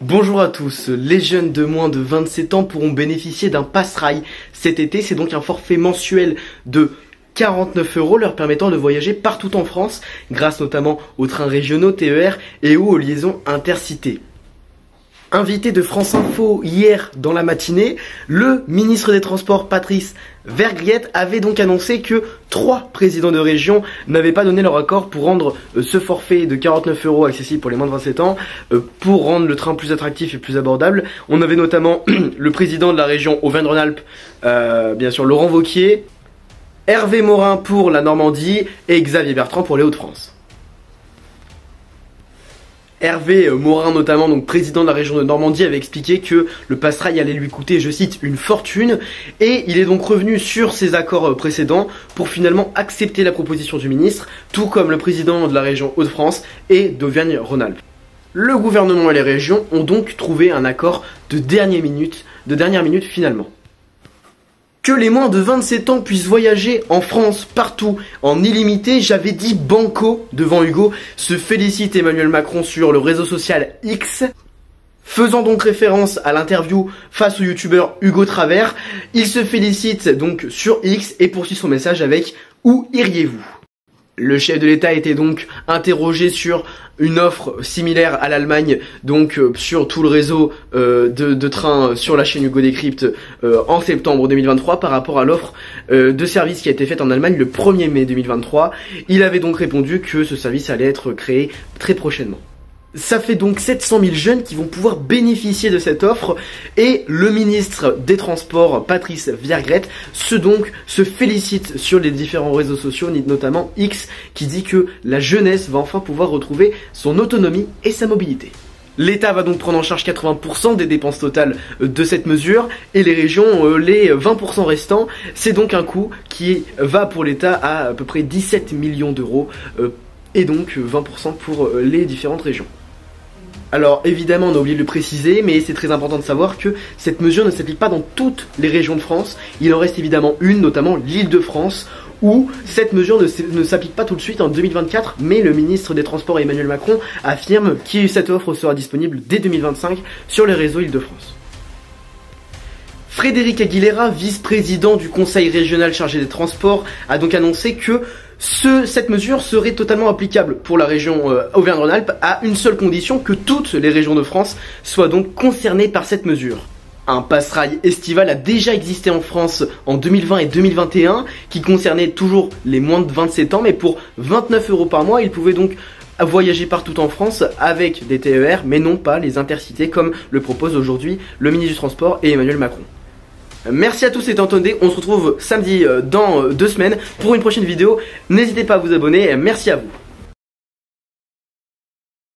Bonjour à tous, les jeunes de moins de 27 ans pourront bénéficier d'un pass-rail cet été. C'est donc un forfait mensuel de 49 € leur permettant de voyager partout en France grâce notamment aux trains régionaux, TER et aux liaisons intercités. Invité de France Info hier dans la matinée, le ministre des Transports Patrice Vergret avait donc annoncé que 3 présidents de région n'avaient pas donné leur accord pour rendre ce forfait de 49 € accessible pour les moins de 27 ans, pour rendre le train plus attractif et plus abordable. On avait notamment le président de la région Auvergne-Rhône-Alpes, bien sûr Laurent Wauquiez, Hervé Morin pour la Normandie et Xavier Bertrand pour les Hauts-de-France. Hervé Morin notamment, donc président de la région de Normandie, avait expliqué que le pass-rail allait lui coûter, je cite, une fortune, et il est donc revenu sur ses accords précédents pour finalement accepter la proposition du ministre, tout comme le président de la région Hauts-de-France et d'Auvergne-Rhône-Alpes. Le gouvernement et les régions ont donc trouvé un accord de dernière minute finalement. Que les moins de 27 ans puissent voyager en France, partout, en illimité, j'avais dit banco devant Hugo, se félicite Emmanuel Macron sur le réseau social X. Faisant donc référence à l'interview face au youtubeur Hugo Travers, il se félicite donc sur X et poursuit son message avec « Où iriez-vous » Le chef de l'État était donc interrogé sur une offre similaire à l'Allemagne, donc sur tout le réseau de trains sur la chaîne Hugo Décrypte en septembre 2023 par rapport à l'offre de service qui a été faite en Allemagne le 1er mai 2023. Il avait donc répondu que ce service allait être créé très prochainement. Ça fait donc 700 000 jeunes qui vont pouvoir bénéficier de cette offre et le ministre des Transports, Patrice Vergret, se félicite sur les différents réseaux sociaux, notamment X, qui dit que la jeunesse va enfin pouvoir retrouver son autonomie et sa mobilité. L'État va donc prendre en charge 80% des dépenses totales de cette mesure et les régions les 20% restants. C'est donc un coût qui va pour l'État à peu près 17 millions d'euros et donc 20% pour les différentes régions. Alors évidemment on a oublié de le préciser, mais c'est très important de savoir que cette mesure ne s'applique pas dans toutes les régions de France. Il en reste évidemment une, notamment l'Île-de-France, où cette mesure ne s'applique pas tout de suite en 2024, mais le ministre des Transports Emmanuel Macron affirme que cette offre sera disponible dès 2025 sur les réseaux Île-de-France. Frédéric Aguilera, vice-président du conseil régional chargé des transports, a donc annoncé que cette mesure serait totalement applicable pour la région Auvergne-Rhône-Alpes à une seule condition, que toutes les régions de France soient donc concernées par cette mesure. Un pass-rail estival a déjà existé en France en 2020 et 2021 qui concernait toujours les moins de 27 ans, mais pour 29 € par mois, ils pouvaient donc voyager partout en France avec des TER, mais non pas les intercités comme le propose aujourd'hui le ministre du Transport et Emmanuel Macron. Merci à tous, c'était Antoine D. On se retrouve samedi dans 2 semaines pour une prochaine vidéo. N'hésitez pas à vous abonner. Merci à vous.